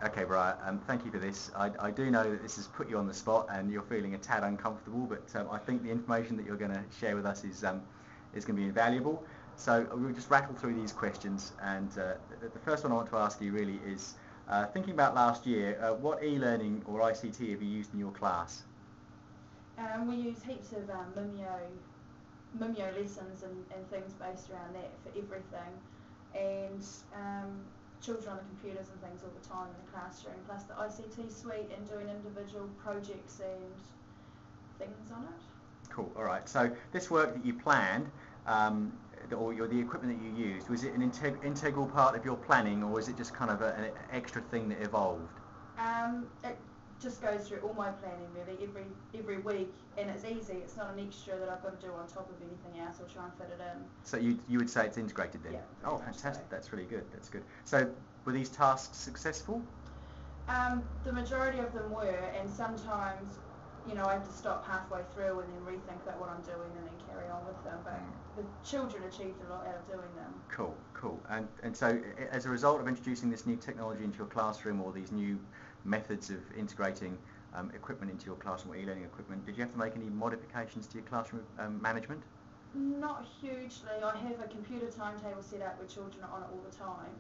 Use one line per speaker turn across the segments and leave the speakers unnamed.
Okay, Briar, thank you for this. I do know that this has put you on the spot and you're feeling a tad uncomfortable, but I think the information that you're going to share with us is going to be invaluable. So we'll just rattle through these questions, and the first one I want to ask you really is, thinking about last year, what e-learning or ICT have you used in your class?
We use heaps of Mimeo lessons and things based around that for everything, and children on the computers and things all the time in the classroom, plus the ICT suite and doing individual projects and things on it.
Cool, all right. So this work that you planned, or the equipment that you used, was it an integral part of your planning, or was it just kind of an extra thing that evolved?
It just goes through all my planning really every week, and it's easy. It's not an extra that I've got to do on top of anything else or try and fit it in.
So you would say it's integrated then?
Yeah.
Oh, fantastic. So. That's really good. That's good. So were these tasks successful?
The majority of them were, and sometimes I have to stop halfway through and then rethink about what I'm doing and then carry on with them. But the children achieved a lot out of doing them.
Cool, cool. And so as a result of introducing this new technology into your classroom, or these new methods of integrating equipment into your classroom, or e-learning equipment, did you have to make any modifications to your classroom management?
Not hugely. I have a computer timetable set up where children are on it all the time,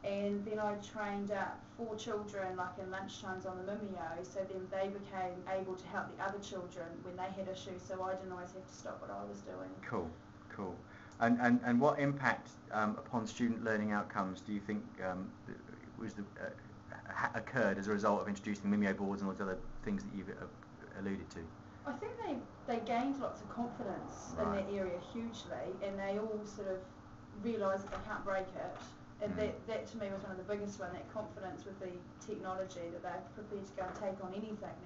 and then I trained up 4 children like in lunchtimes on the Mimeo, so then they became able to help the other children when they had issues, so I didn't always have to stop what I was doing.
Cool, cool. And what impact upon student learning outcomes do you think occurred as a result of introducing Mimeo boards and all those other things that you've alluded to?
I think they gained lots of confidence in that area hugely, and they all sort of realised that they can't break it. And that to me was one of the biggest one, that confidence with the technology, that they're prepared to go and take on anything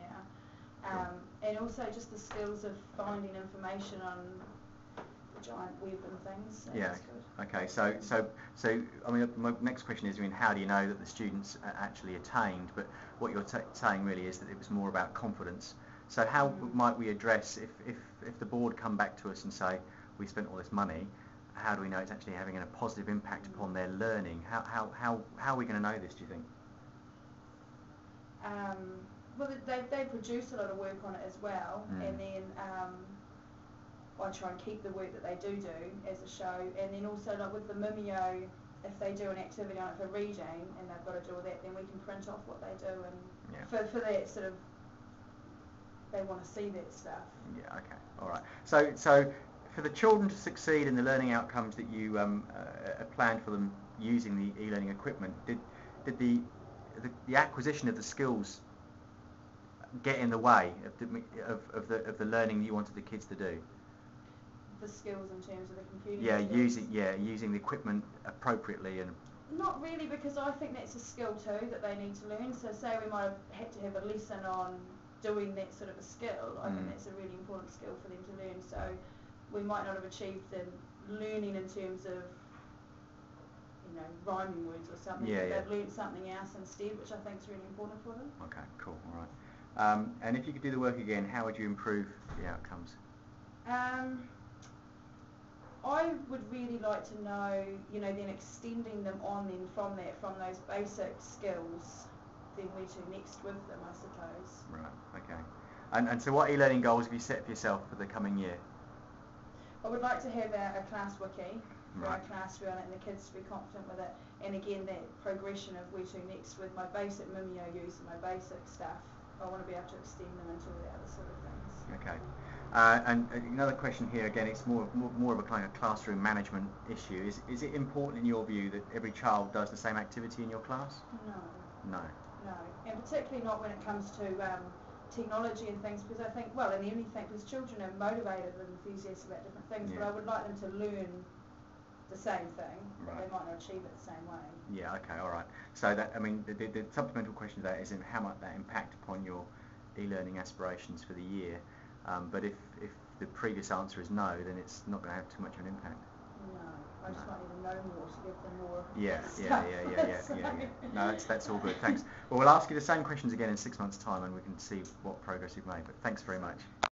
now. And also just the skills of finding information on the giant web and things. So
yeah. Okay. So I mean, my next question is, how do you know that the students actually attained? But what you're saying really is that it was more about confidence. So how might we address if the board come back to us and say, we spent all this money, how do we know it's actually having a positive impact upon their learning? How are we going to know this, do you think?
Well, they produce a lot of work on it as well, and then I try and keep the work that they do as a show, and then also like with the Mimeo, if they do an activity on it for reading and they've got to do all that, then we can print off what they do, and for that sort of, they want to see that stuff. Yeah,
okay, all right. So for the children to succeed in the learning outcomes that you planned for them using the e-learning equipment, did the acquisition of the skills get in the way of the learning you wanted the kids to do?
The skills in terms of the computer
skills? Using the equipment appropriately. And
not really, because I think that's a skill too that they need to learn. So say we might have had to have a lesson on doing that sort of a skill. I think that's a really important skill for them to learn. So we might not have achieved the learning in terms of rhyming words or something, but they've learned something else instead, which I think is really important for them.
Okay, cool, all right. And if you could do the work again, how would you improve the outcomes?
I would really like to know, then extending them on then from those basic skills, then where to next with them, I suppose.
Right, okay. And so what e-learning goals have you set for yourself for the coming year?
I would like to have a class wiki for our class and the kids to be confident with it, and again that progression of where to next with my basic Mimeo use and my basic stuff. I want to be able to extend them into all the other sort of things.
Okay. And another question here, again, it's more of a kind of classroom management issue. Is it important in your view that every child does the same activity in your class?
No.
No.
No, and particularly not when it comes to technology and things, because I think, and anything, because children are motivated and enthusiastic about different things, but I would like them to learn the same thing, but they might not achieve it the same way.
Yeah, okay, all right. So that, the supplemental question to that is how might that impact upon your e-learning aspirations for the year? But if the previous answer is no, then it's not going to have too much of an impact.
No, I just want you to know more to give them more
stuff. No, that's all good, thanks. Well, we'll ask you the same questions again in 6 months' time and we can see what progress you've made, but thanks very much.